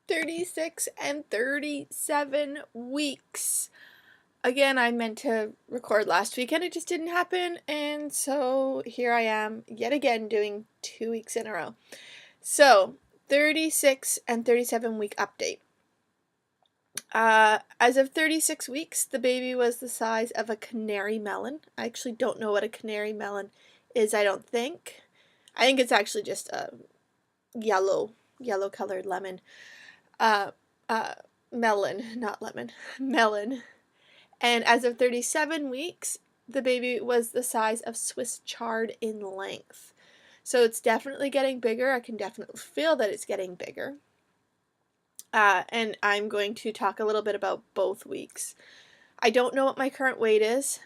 36 and 37 weeks. Again, I meant to record last week and it just didn't happen, and so here I am yet again doing 2 weeks in a row. So, 36 and 37 week update. As of 36 weeks, the baby was the size of a canary melon. I actually don't know what a canary melon is, I don't think. I think it's actually just a yellow colored lemon. Uh, Melon, not lemon, melon. And as of 37 weeks, the baby was the size of Swiss chard in length. So it's definitely getting bigger. I can definitely feel that it's getting bigger. And I'm going to talk a little bit about both weeks. I don't know what my current weight is.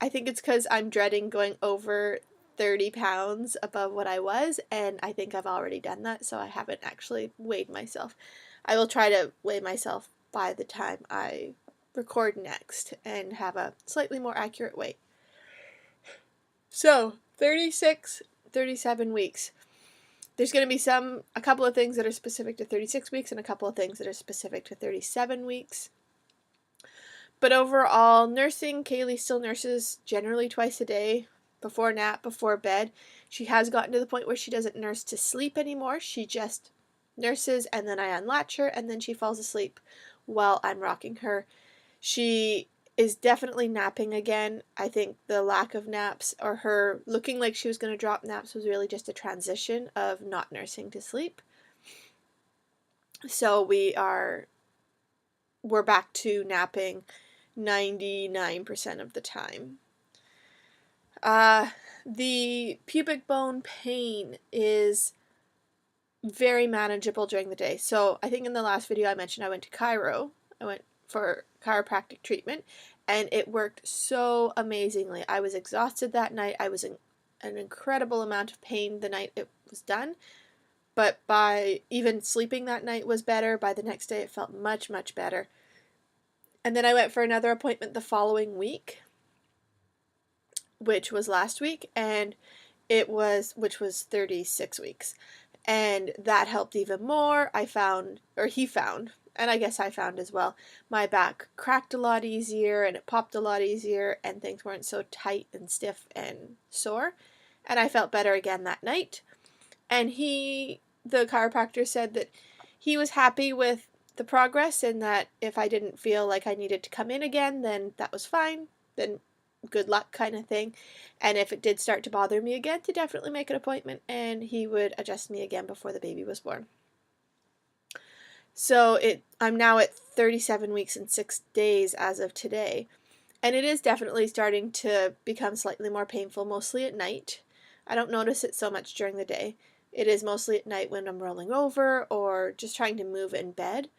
I think it's because I'm dreading going over 30 pounds above what I was, and I think I've already done that, so I haven't actually weighed myself. I will try to weigh myself by the time I record next and have a slightly more accurate weight. So, 36, 37 weeks. There's going to be a couple of things that are specific to 36 weeks and a couple of things that are specific to 37 weeks. But overall, nursing, Kaylee still nurses generally twice a day, before nap, before bed. She has gotten to the point where she doesn't nurse to sleep anymore. She just nurses, and then I unlatch her, and then she falls asleep while I'm rocking her. She is definitely napping again. I think the lack of naps, or her looking like she was going to drop naps, was really just a transition of not nursing to sleep. So we're back to napping 99% of the time. The pubic bone pain is very manageable during the day. So I think in the last video I mentioned I went to Chiro. I went for chiropractic treatment, and it worked so amazingly. I was exhausted that night. I was in an incredible amount of pain the night it was done, but by even sleeping that night was better. By the next day it felt much, much better. And then I went for another appointment the following week, which was last week, and which was 36 weeks. And that helped even more. He found, and I guess I found as well, my back cracked a lot easier and it popped a lot easier, and things weren't so tight and stiff and sore. And I felt better again that night. And the chiropractor, said that he was happy with the progress, and that if I didn't feel like I needed to come in again, then that was fine. Then good luck kind of thing. And if it did start to bother me again, to definitely make an appointment, and he would adjust me again before the baby was born. So I'm now at 37 weeks and 6 days as of today. And it is definitely starting to become slightly more painful, mostly at night. I don't notice it so much during the day. It is mostly at night when I'm rolling over or just trying to move in bed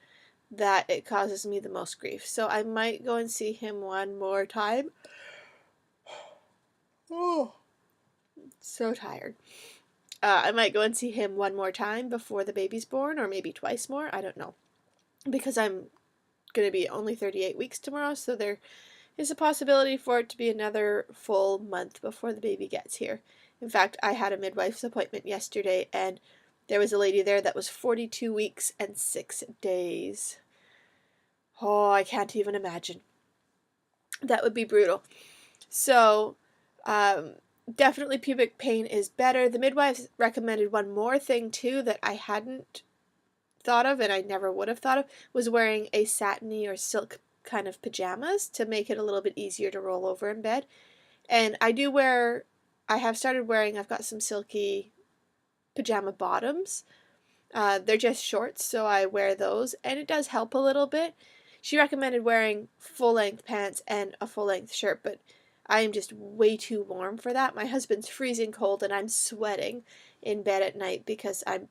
that it causes me the most grief. So I might go and see him one more time. Oh, so tired. I might go and see him one more time before the baby's born, or maybe twice more. I don't know. Because I'm going to be only 38 weeks tomorrow, so there is a possibility for it to be another full month before the baby gets here. In fact, I had a midwife's appointment yesterday, and there was a lady there that was 42 weeks and 6 days. Oh, I can't even imagine. That would be brutal. So, definitely pubic pain is better. The midwives recommended one more thing too that I hadn't thought of, and I never would have thought of, was wearing a satiny or silk kind of pajamas to make it a little bit easier to roll over in bed. And I've got some silky pajama bottoms. They're just shorts, so I wear those, and it does help a little bit. She recommended wearing full-length pants and a full-length shirt, but I am just way too warm for that. My husband's freezing cold, and I'm sweating in bed at night because I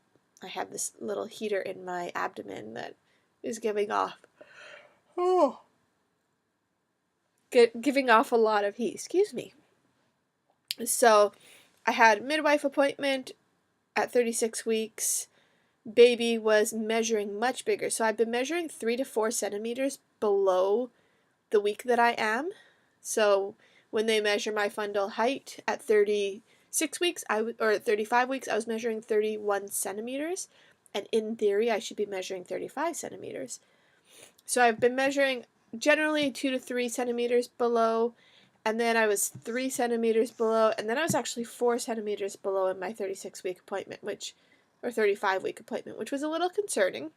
have this little heater in my abdomen that is giving off giving off a lot of heat. Excuse me. So I had a midwife appointment at 36 weeks. Baby was measuring much bigger. So I've been measuring 3 to 4 centimeters below the week that I am. So when they measure my fundal height at 36 weeks, or 35 weeks, I was measuring 31 centimeters. and in theory I should be measuring 35 centimeters. So I've been measuring generally 2 to 3 centimeters below, and then I was 3 centimeters below, and then I was actually 4 centimeters below in my 36-week appointment, or 35-week appointment, which was a little concerning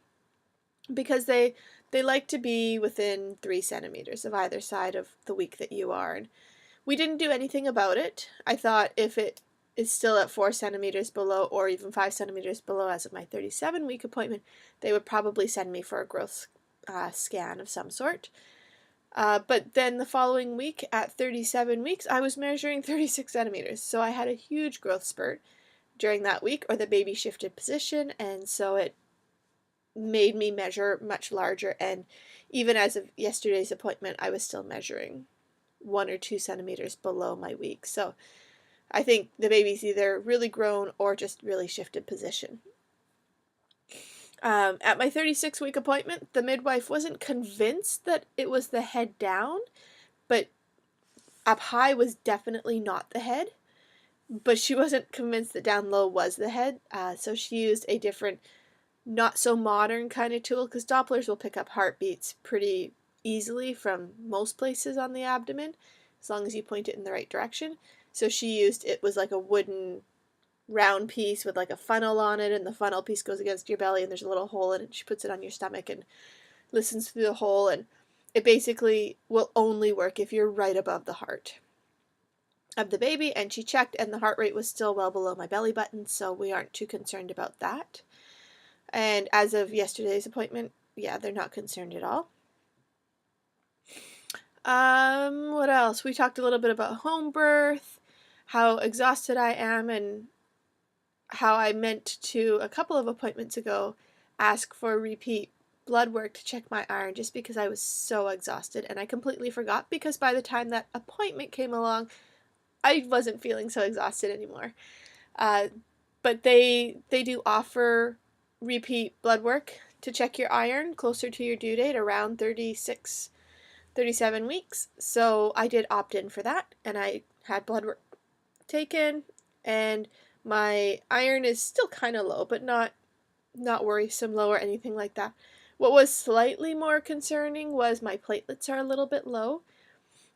because they like to be within 3 centimeters of either side of the week that you are. And we didn't do anything about it. I thought if it is still at 4 centimeters below or even 5 centimeters below as of my 37-week appointment, they would probably send me for a growth scan of some sort. But then the following week at 37 weeks, I was measuring 36 centimeters. So I had a huge growth spurt during that week, or the baby shifted position, and so it made me measure much larger. And even as of yesterday's appointment, I was still measuring 1 or 2 centimeters below my week. So I think the baby's either really grown or just really shifted position. At my 36-week appointment, the midwife wasn't convinced that it was the head down, but up high was definitely not the head. But she wasn't convinced that down low was the head, so she used a different, not so modern kind of tool, because Dopplers will pick up heartbeats pretty easily from most places on the abdomen, as long as you point it in the right direction. So she used, it was like a wooden round piece with like a funnel on it, and the funnel piece goes against your belly, and there's a little hole in it. She puts it on your stomach and listens through the hole, and it basically will only work if you're right above the heart of the baby. And she checked, and the heart rate was still well below my belly button, so we aren't too concerned about that. And as of yesterday's appointment, yeah, they're not concerned at all. What else? We talked a little bit about home birth, how exhausted I am, and how I meant to, a couple of appointments ago, ask for repeat blood work to check my iron just because I was so exhausted, and I completely forgot because by the time that appointment came along, I wasn't feeling so exhausted anymore. But they do offer repeat blood work to check your iron closer to your due date, around 36, 37 weeks. So I did opt in for that, and I had blood work taken, and my iron is still kind of low, but not worrisome low or anything like that. What was slightly more concerning was my platelets are a little bit low.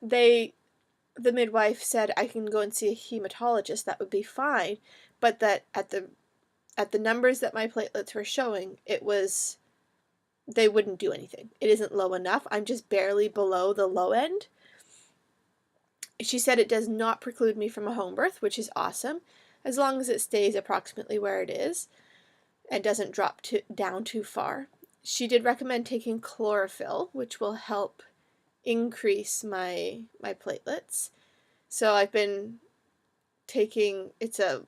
The midwife said I can go and see a hematologist, that would be fine, but that at the numbers that my platelets were showing, they wouldn't do anything. It isn't low enough. I'm just barely below the low end. She said it does not preclude me from a home birth, which is awesome, as long as it stays approximately where it is and doesn't drop down too far. She did recommend taking chlorophyll, which will help increase my platelets. So I've been taking, it's a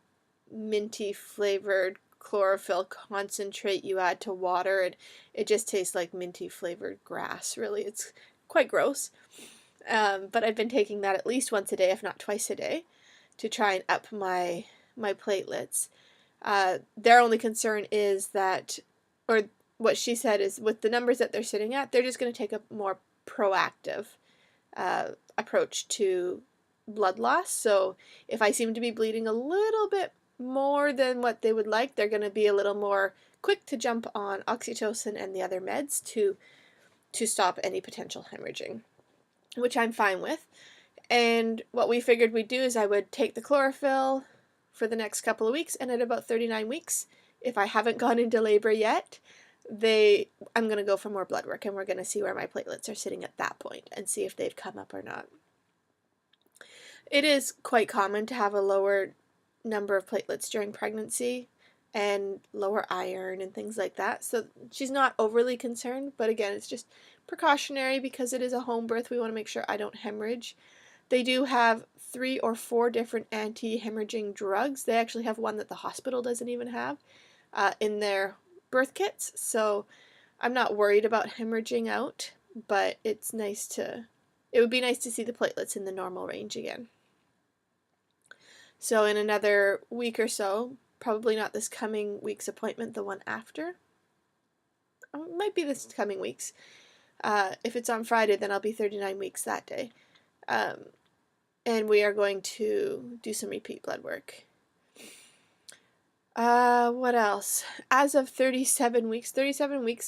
minty flavored chlorophyll concentrate you add to water, and it just tastes like minty flavored grass. Really, it's quite gross. But I've been taking that at least once a day, if not twice a day, to try and up my platelets. Their only concern is that, or what she said is, with the numbers that they're sitting at, they're just going to take a more proactive approach to blood loss. So if I seem to be bleeding a little bit more than what they would like, they're going to be a little more quick to jump on oxytocin and the other meds to stop any potential hemorrhaging, which I'm fine with. And what we figured we'd do is I would take the chlorophyll for the next couple of weeks, and at about 39 weeks, if I haven't gone into labor yet, I'm going to go for more blood work, and we're going to see where my platelets are sitting at that point and see if they've come up or not. It is quite common to have a lower number of platelets during pregnancy and lower iron and things like that. So she's not overly concerned, but again, it's just precautionary because it is a home birth. We want to make sure I don't hemorrhage. They do have 3 or 4 different anti-hemorrhaging drugs. They actually have one that the hospital doesn't even have in their birth kits. So I'm not worried about hemorrhaging out, but it would be nice to see the platelets in the normal range again. So in another week or so, probably not this coming week's appointment, the one after. It might be this coming week's. If it's on Friday, then I'll be 39 weeks that day. And we are going to do some repeat blood work. What else? As of 37 weeks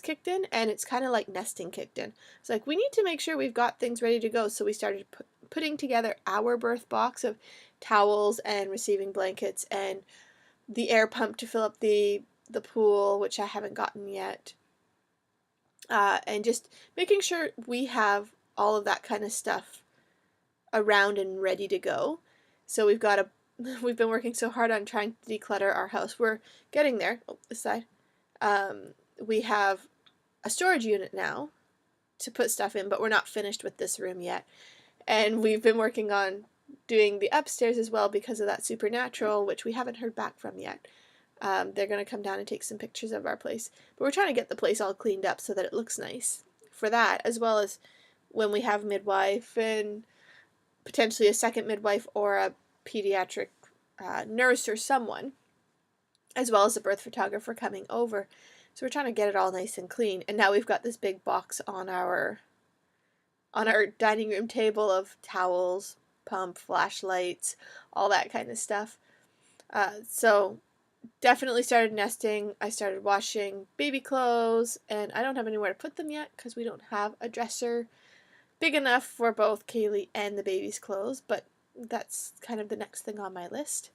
kicked in, and it's kind of like nesting kicked in. It's like we need to make sure we've got things ready to go, so we started putting together our birth box of towels and receiving blankets and the air pump to fill up the pool, which I haven't gotten yet. And just making sure we have all of that kind of stuff around and ready to go. So we've been working so hard on trying to declutter our house. We're getting there. Oh, this side. We have a storage unit now to put stuff in, but we're not finished with this room yet. And we've been working on doing the upstairs as well because of that supernatural, which we haven't heard back from yet. They're going to come down and take some pictures of our place. But we're trying to get the place all cleaned up so that it looks nice for that, as well as when we have midwife and potentially a second midwife or a pediatric nurse or someone, as well as a birth photographer coming over. So we're trying to get it all nice and clean. And now we've got this big box on our dining room table of towels, pump, flashlights, all that kind of stuff. So definitely started nesting. I started washing baby clothes, and I don't have anywhere to put them yet because we don't have a dresser big enough for both Kaylee and the baby's clothes, but that's kind of the next thing on my list.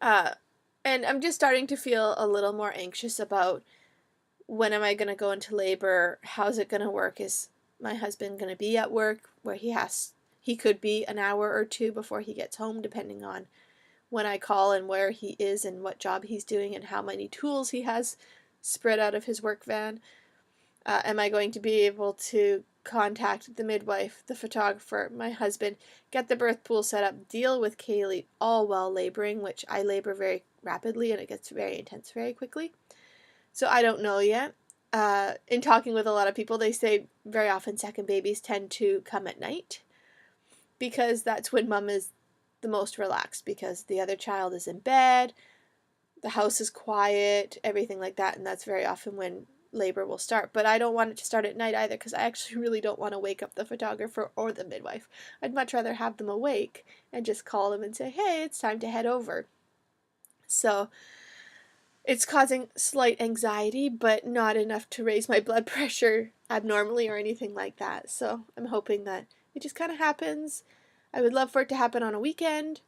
And I'm just starting to feel a little more anxious about when am I going to go into labor? How's it going to work? Is my husband going to be at work where he could be an hour or two before he gets home, depending on when I call and where he is and what job he's doing and how many tools he has spread out of his work van. Am I going to be able to contact the midwife, the photographer, my husband, get the birth pool set up, deal with Kaylee all while laboring, which I labor very rapidly and it gets very intense very quickly. So I don't know yet. In talking with a lot of people, they say very often second babies tend to come at night because that's when mom is the most relaxed because the other child is in bed, the house is quiet, everything like that, and that's very often when labor will start. But I don't want it to start at night either because I actually really don't want to wake up the photographer or the midwife. I'd much rather have them awake and just call them and say, hey, it's time to head over. So it's causing slight anxiety, but not enough to raise my blood pressure abnormally or anything like that. So I'm hoping that it just kind of happens. I would love for it to happen on a weekend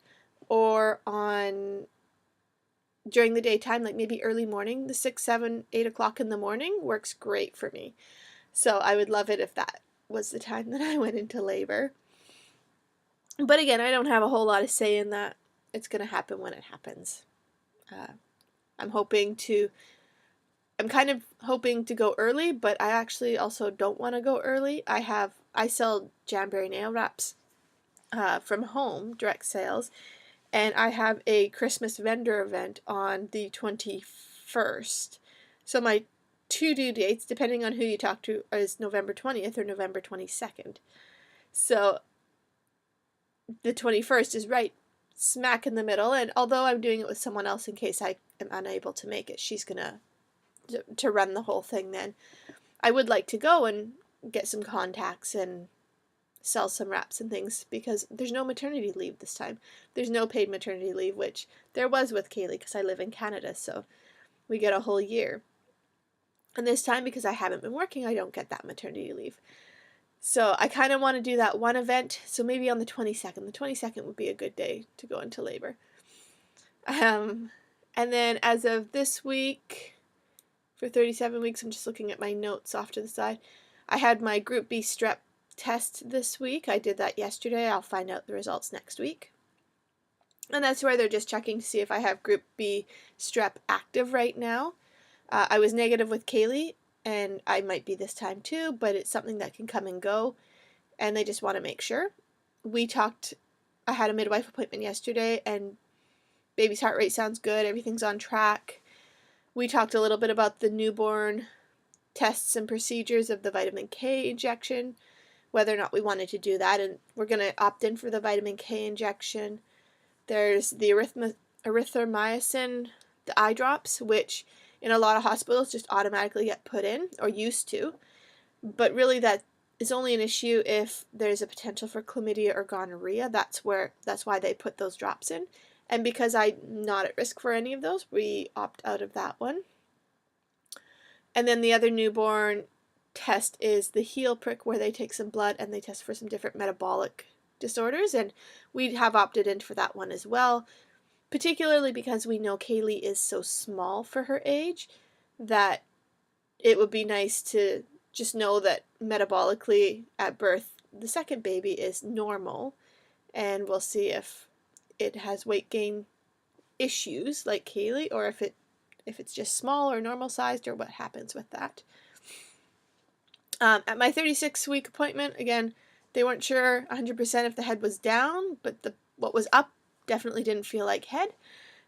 or on during the daytime, like maybe early morning. The 6, 7, 8 o'clock in the morning works great for me. So I would love it if that was the time that I went into labor. But again, I don't have a whole lot of say in that. It's going to happen when it happens. I'm kind of hoping to go early, but I actually also don't want to go early. I sell Jamberry nail wraps from home, direct sales, and I have a Christmas vendor event on the 21st. So my two due dates, depending on who you talk to, is November 20th or November 22nd. So the 21st is right smack in the middle, and although I'm doing it with someone else in case I am unable to make it, she's gonna to run the whole thing then. I would like to go and get some contacts and sell some wraps and things because there's no maternity leave this time. There's no paid maternity leave, which there was with Kaylee because I live in Canada, so we get a whole year. And this time, because I haven't been working, I don't get that maternity leave. So I kind of want to do that one event, so maybe on the 22nd. The 22nd would be a good day to go into labor. And then as of this week, for 37 weeks, I'm just looking at my notes off to the side. I had my Group B strep test this week. I did that yesterday. I'll find out the results next week. And that's where they're just checking to see if I have Group B strep active right now. I was negative with Kaylee, and I might be this time too, but it's something that can come and go, and they just want to make sure. I had a midwife appointment yesterday, and baby's heart rate sounds good, everything's on track. We talked a little bit about the newborn tests and procedures of the vitamin K injection, whether or not we wanted to do that, and we're going to opt in for the vitamin K injection. There's the erythromycin, the eye drops, which in a lot of hospitals just automatically get put in, or used to, but really that is only an issue if there's a potential for chlamydia or gonorrhea. That's why they put those drops in, And because I'm not at risk for any of those, we opt out of that one. And then the other newborn test is the heel prick, where they take some blood and they test for some different metabolic disorders. And we have opted in for that one as well, particularly because we know Kaylee is so small for her age that it would be nice to just know that metabolically at birth, the second baby is normal. And we'll see if it has weight gain issues like Kaylee, or if it's just small or normal sized, or what happens with that. At my 36-week appointment, again, they weren't sure 100% if the head was down, but what was up definitely didn't feel like head.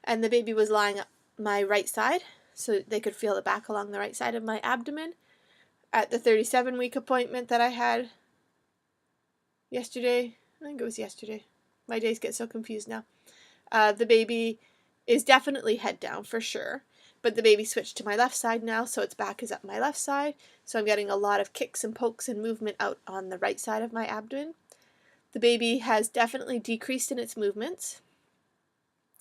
And the baby was lying up my right side, so they could feel the back along the right side of my abdomen. At the 37-week appointment that I had yesterday, I think it was yesterday. My days get so confused now. The baby is definitely head down for sure, but the baby switched to my left side now, so its back is up my left side. So I'm getting a lot of kicks and pokes and movement out on the right side of my abdomen. The baby has definitely decreased in its movements.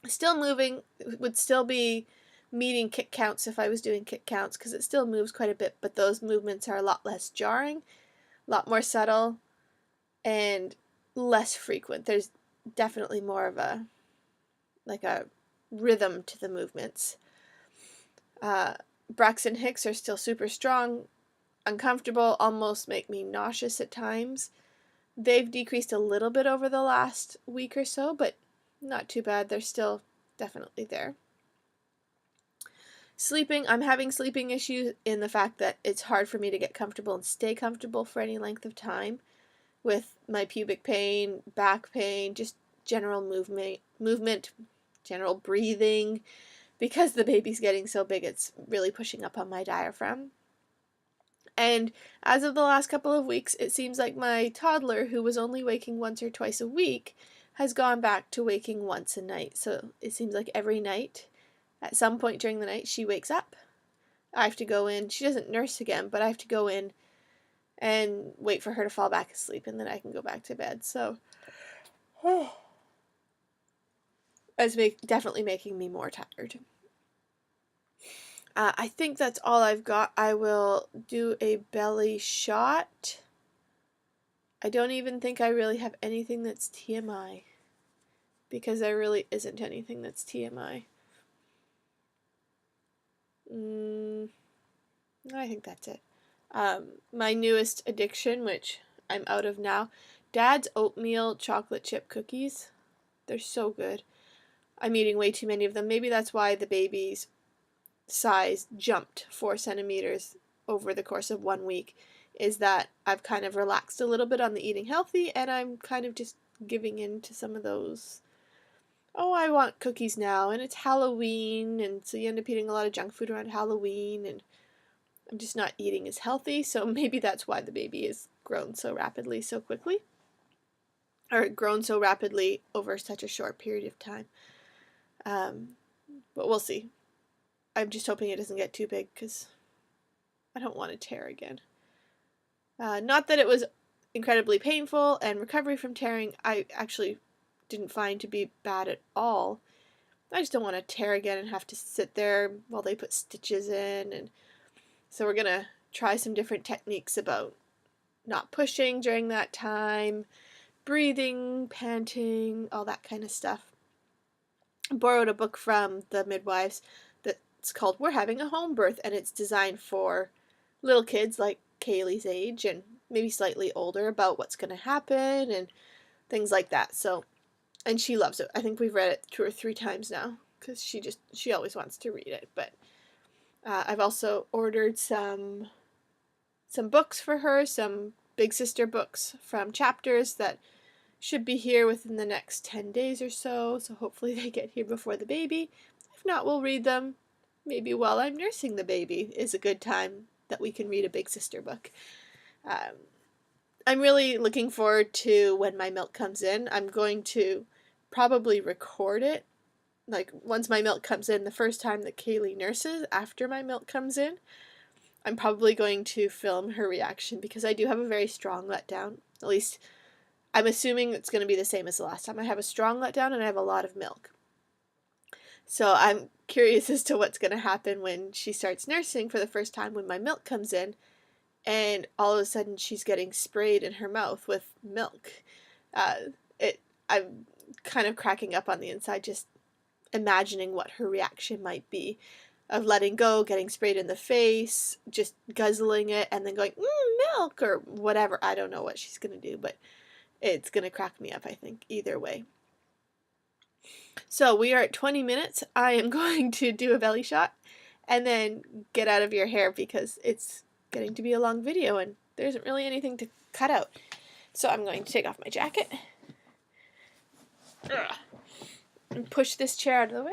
Still moving, would still be meeting kick counts if I was doing kick counts, because it still moves quite a bit, but those movements are a lot less jarring, a lot more subtle, and less frequent. There's definitely more of a rhythm to the movements. Braxton Hicks are still super strong, uncomfortable, almost make me nauseous at times. They've decreased a little bit over the last week or so, but not too bad. They're still definitely there. Sleeping, I'm having sleeping issues in the fact that it's hard for me to get comfortable and stay comfortable for any length of time, with my pubic pain, back pain, just general movement, general breathing. Because the baby's getting so big, it's really pushing up on my diaphragm. And as of the last couple of weeks, it seems like my toddler, who was only waking once or twice a week, has gone back to waking once a night. So it seems like every night, at some point during the night, she wakes up. I have to go in. She doesn't nurse again, but I have to go in and wait for her to fall back asleep, and then I can go back to bed. So it's definitely making me more tired. I think that's all I've got. I will do a belly shot. I don't even think I really have anything that's TMI, because there really isn't anything that's TMI. I think that's it. My newest addiction, which I'm out of now, Dad's oatmeal chocolate chip cookies. They're so good. I'm eating way too many of them. Maybe that's why the baby's size jumped 4 centimeters over the course of 1 week, is that I've kind of relaxed a little bit on the eating healthy, and I'm kind of just giving in to some of those, oh, I want cookies now, and it's Halloween, and so you end up eating a lot of junk food around Halloween, and I'm just not eating as healthy. So maybe that's why the baby has grown so rapidly so quickly, or grown so rapidly over such a short period of time. But we'll see. I'm just hoping it doesn't get too big, because I don't want to tear again. Not that it was incredibly painful, and recovery from tearing I actually didn't find to be bad at all. I just don't want to tear again and have to sit there while they put stitches in. And so we're going to try some different techniques about not pushing during that time, breathing, panting, all that kind of stuff. I borrowed a book from the midwives that's called We're Having a Home Birth, and it's designed for little kids like Kaylee's age and maybe slightly older, about what's going to happen and things like that. So, and she loves it. I think we've read it 2 or 3 times now, because she always wants to read it. But I've also ordered some books for her, some Big Sister books from Chapters that should be here within the next 10 days or so. So hopefully they get here before the baby. If not, we'll read them. Maybe while I'm nursing the baby is a good time that we can read a Big Sister book. I'm really looking forward to when my milk comes in. I'm going to probably record it. Like, once my milk comes in, the first time that Kaylee nurses after my milk comes in, I'm probably going to film her reaction, because I do have a very strong letdown. At least, I'm assuming it's going to be the same as the last time. I have a strong letdown and I have a lot of milk. So I'm curious as to what's going to happen when she starts nursing for the first time, when my milk comes in and all of a sudden she's getting sprayed in her mouth with milk. Uh, I'm kind of cracking up on the inside just imagining what her reaction might be of letting go, getting sprayed in the face, just guzzling it, and then going, milk, or whatever. I don't know what she's going to do, but it's going to crack me up, I think, either way. So we are at 20 minutes. I am going to do a belly shot and then get out of your hair because it's getting to be a long video and there isn't really anything to cut out. So I'm going to take off my jacket and push this chair out of the way.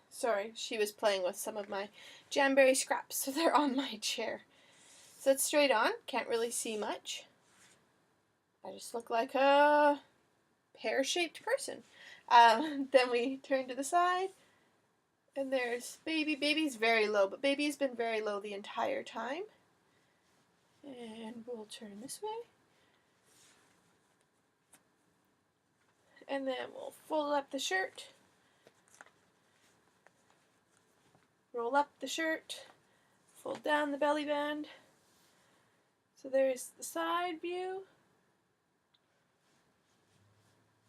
Sorry, she was playing with some of my Jamberry scraps, so they're on my chair. So it's straight on, can't really see much. I just look like a pear-shaped person. Then we turn to the side, and there's baby. Baby's very low, but baby's been very low the entire time. And we'll turn this way. And then we'll fold up the shirt. Roll up the shirt, fold down the belly band. So there's the side view,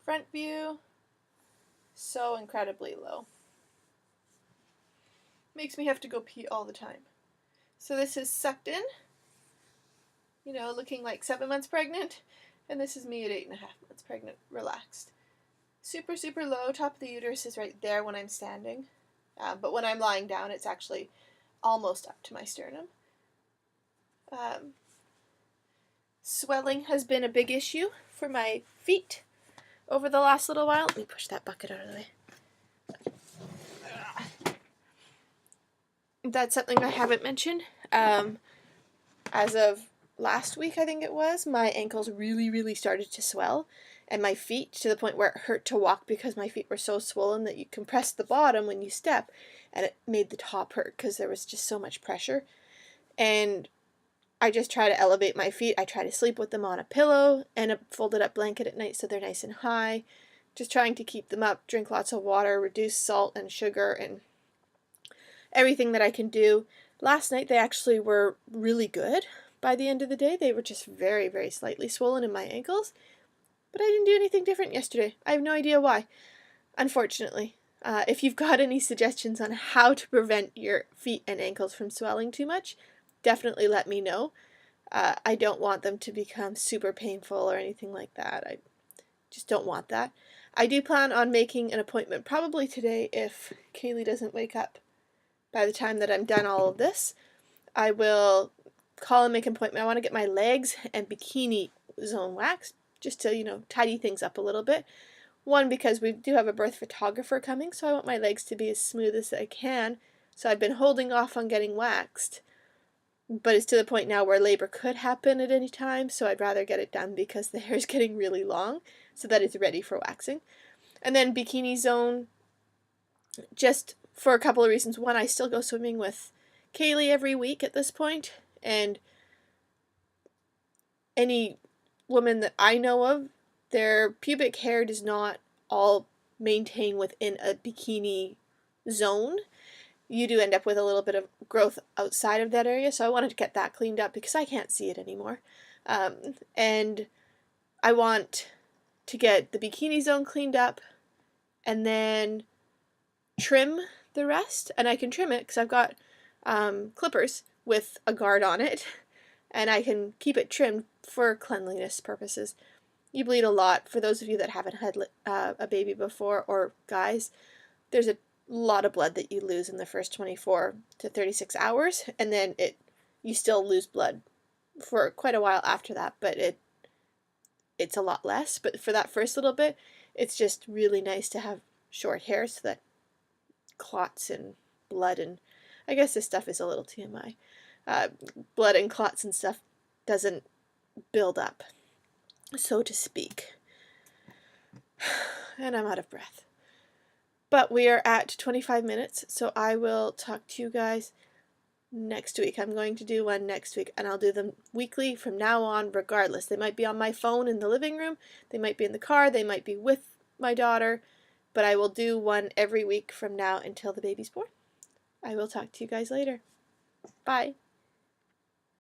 front view, so incredibly low. Makes me have to go pee all the time. So this is sucked in, you know, looking like 7 months pregnant, and this is me at 8.5 months pregnant, relaxed. Super, super low, top of the uterus is right there when I'm standing. But when I'm lying down, it's actually almost up to my sternum. Swelling has been a big issue for my feet over the last little while. Let me push that bucket out of the way. That's something I haven't mentioned. As of last week, I think it was, my ankles really, really started to swell. And my feet, to the point where it hurt to walk because my feet were so swollen that you compressed the bottom when you step, and it made the top hurt because there was just so much pressure. And I just try to elevate my feet. I try to sleep with them on a pillow and a folded up blanket at night so they're nice and high. Just trying to keep them up, drink lots of water, reduce salt and sugar, and everything that I can do. Last night they actually were really good. By the end of the day, they were just very, very slightly swollen in my ankles. But I didn't do anything different yesterday. I have no idea why, unfortunately. If you've got any suggestions on how to prevent your feet and ankles from swelling too much, definitely let me know. I don't want them to become super painful or anything like that. I just don't want that. I do plan on making an appointment probably today if Kaylee doesn't wake up by the time that I'm done all of this. I will call and make an appointment. I want to get my legs and bikini zone waxed, just to, you know, tidy things up a little bit. One, because we do have a birth photographer coming, so I want my legs to be as smooth as I can. So I've been holding off on getting waxed, but it's to the point now where labor could happen at any time, so I'd rather get it done because the hair is getting really long, so that it's ready for waxing. And then bikini zone, just for a couple of reasons. One, I still go swimming with Kaylee every week at this point, and any women that I know of, their pubic hair does not all maintain within a bikini zone. You do end up with a little bit of growth outside of that area, so I wanted to get that cleaned up because I can't see it anymore. And I want to get the bikini zone cleaned up and then trim the rest. And I can trim it because I've got clippers with a guard on it, and I can keep it trimmed for cleanliness purposes. You bleed a lot. For those of you that haven't had a baby before, or guys, there's a lot of blood that you lose in the first 24 to 36 hours, and then you still lose blood for quite a while after that, but it's a lot less. But for that first little bit, it's just really nice to have short hair so that clots and blood, and I guess this stuff is a little TMI, blood and clots and stuff doesn't build up, so to speak. And I'm out of breath. But we are at 25 minutes, so I will talk to you guys next week. I'm going to do one next week, and I'll do them weekly from now on regardless. They might be on my phone in the living room, they might be in the car, they might be with my daughter, but I will do one every week from now until the baby's born. I will talk to you guys later. Bye.